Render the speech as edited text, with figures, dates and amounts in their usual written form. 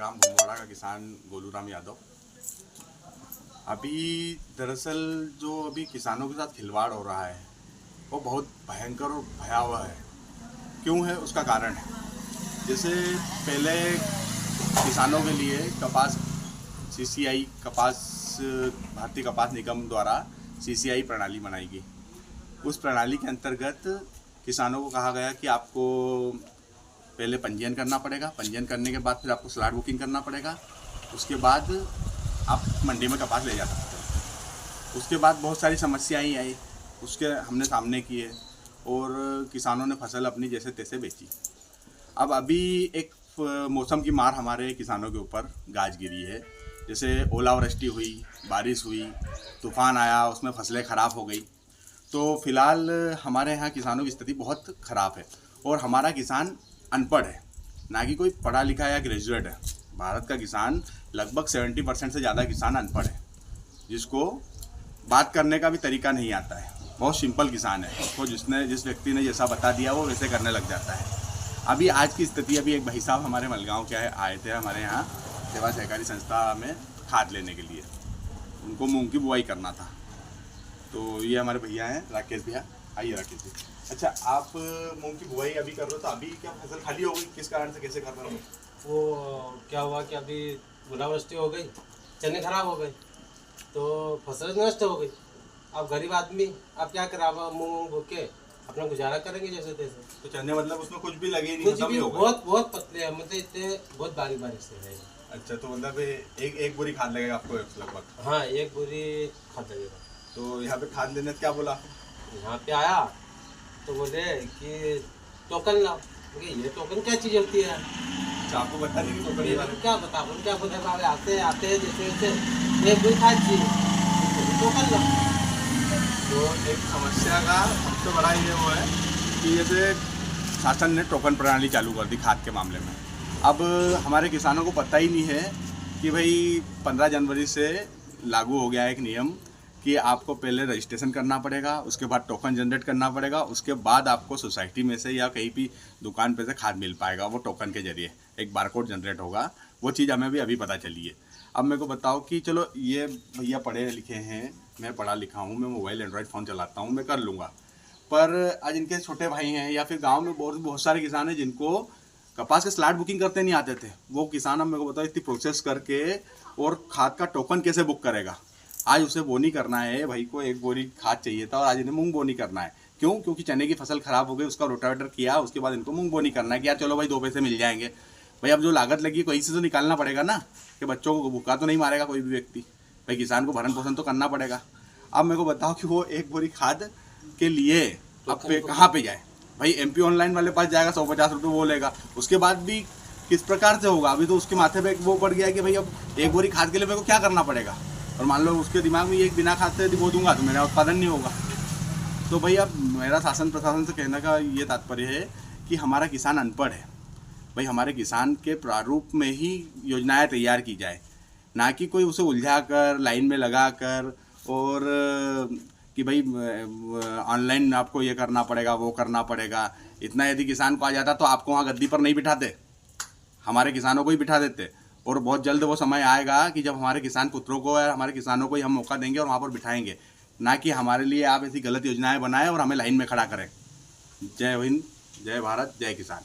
ग्राम भुमवाड़ा का किसान गोलू राम यादव। अभी दरअसल जो अभी किसानों के साथ खिलवाड़ हो रहा है वो बहुत भयंकर और भयावह है। क्यों है उसका कारण है, जैसे पहले किसानों के लिए कपास सीसीआई भारतीय कपास निगम द्वारा सीसीआई प्रणाली बनाई गई। उस प्रणाली के अंतर्गत किसानों को कहा गया कि आपको पहले पंजीयन करना पड़ेगा, पंजीयन करने के बाद फिर आपको स्लॉट बुकिंग करना पड़ेगा, उसके बाद आप मंडी में कपास ले जा सकते हो। उसके बाद बहुत सारी समस्याएं आई, उसके हमने सामने किए और किसानों ने फसल अपनी जैसे तैसे बेची। अब अभी एक मौसम की मार हमारे किसानों के ऊपर गाज गिरी है। जैसे ओलावृष्टि हुई, बारिश हुई, तूफान आया, उसमें फसलें ख़राब हो गई। तो फिलहाल हमारे यहाँ किसानों की स्थिति बहुत ख़राब है और हमारा किसान अनपढ़ है, ना कि कोई पढ़ा लिखा या ग्रेजुएट है। भारत का किसान लगभग 70% से ज़्यादा किसान अनपढ़ है, जिसको बात करने का भी तरीका नहीं आता है। बहुत सिंपल किसान है, उसको जिस व्यक्ति ने जैसा बता दिया वो वैसे करने लग जाता है। अभी आज की स्थिति, अभी एक भाई साहब हमारे मलगांव के आए थे हमारे यहाँ सेवा सहकारी संस्था में खाद लेने के लिए। उनको मूंग की बुआई करना था। तो ये हमारे भैया हैं राकेश भैया, आइए राकेश जी। अच्छा, आप मूंग की बुआई अभी कर रहे हो, तो अभी क्या फसल खाली हो गई? किस कारण से, कैसे कर रहे हो? वो क्या हुआ कि अभी ओलावृष्टि हो गई, चने खराब हो गए, तो फसल नष्ट हो गई। अब गरीब आदमी अब क्या करे, अब मूंग बो के अपना गुजारा करेंगे जैसे तैसे। तो चने मतलब उसमें कुछ भी लगे नहीं, कुछ खत्म भी ही हो गए? बहुत पतले हैं, मतलब इतने बहुत बारीक से है। अच्छा, तो मतलब एक बोरी खाद लगेगा आपको लगभग? हाँ, एक बोरी खाद लगेगा। तो यहाँ पे खाद लेने क्या बोला? यहाँ पे आया तो बोले कि टोकन लाओ। ये टोकन क्या चीज़ होती है? अच्छा, आपको बता देंगे टोकन के बारे में? क्या बता, हम क्या बोले, आते हैं जैसे जैसे एक बोरी खाद चाहिए, टोकन लाओ। तो एक समस्या का सबसे बड़ा ये वो है कि जैसे शासन ने टोकन प्रणाली चालू कर दी खाद के मामले में। अब हमारे किसानों को पता ही नहीं है कि भाई 15 जनवरी से लागू हो गया है एक नियम कि आपको पहले रजिस्ट्रेशन करना पड़ेगा, उसके बाद टोकन जनरेट करना पड़ेगा, उसके बाद आपको सोसाइटी में से या कहीं भी दुकान पे से खाद मिल पाएगा। वो टोकन के जरिए एक बारकोड जनरेट होगा। वो चीज़ हमें भी अभी पता चली है। अब मेरे को बताओ कि चलो ये भैया पढ़े लिखे हैं, मैं पढ़ा लिखा हूँ, मैं मोबाइल एंड्रॉयड फ़ोन चलाता हूँ, मैं कर लूँगा। पर आज इनके छोटे भाई हैं या फिर गांव में बहुत सारे किसान हैं जिनको कपास के स्लॉट बुकिंग करते नहीं आते थे। वो किसान अब मेरे को बताओ इतनी प्रोसेस करके और खाद का टोकन कैसे बुक करेगा। आज उसे बोनी करना है, भाई को एक बोरी खाद चाहिए था और आज इन्हें मूंग बोनी करना है। क्यों? क्योंकि चने की फसल खराब हो गई, उसका रोटावेटर किया, उसके बाद इनको मूंग बोनी करना है कि यार चलो भाई 2 पैसे मिल जाएंगे। भाई अब जो लागत लगी कहीं से तो निकालना पड़ेगा ना, कि बच्चों को भूखा तो नहीं मारेगा कोई भी व्यक्ति। भाई किसान को भरण पोषण तो करना पड़ेगा। अब मेरे को बताओ कि वो एक बोरी खाद के लिए अब कहाँ पे जाए? भाई एमपी ऑनलाइन वाले पास जाएगा, 150 रुपये वो लेगा। उसके बाद भी किस प्रकार से होगा? अभी तो उसके माथे पे वो पड़ गया है कि भाई अब एक बोरी खाद के लिए मेरे को क्या करना पड़ेगा। और मान लो उसके दिमाग में एक बिना खाद से यदि बो दूंगा तो मेरा उत्पादन नहीं होगा। तो भाई अब मेरा शासन प्रशासन से कहने का ये तात्पर्य है कि हमारा किसान अनपढ़ है। भाई हमारे किसान के प्रारूप में ही योजनाएं तैयार की जाए, ना कि कोई उसे उलझा कर लाइन में लगा कर और कि भाई ऑनलाइन आपको ये करना पड़ेगा, वो करना पड़ेगा। इतना यदि किसान को आ जाता तो आपको वहाँ गद्दी पर नहीं बिठाते, हमारे किसानों को ही बिठा देते। और बहुत जल्द वो समय आएगा कि जब हमारे किसान पुत्रों को या हमारे किसानों को ही हम मौका देंगे और वहाँ पर बिठाएंगे, ना कि हमारे लिए आप ऐसी गलत योजनाएं बनाएं और हमें लाइन में खड़ा करें। जय हिंद, जय भारत, जय किसान।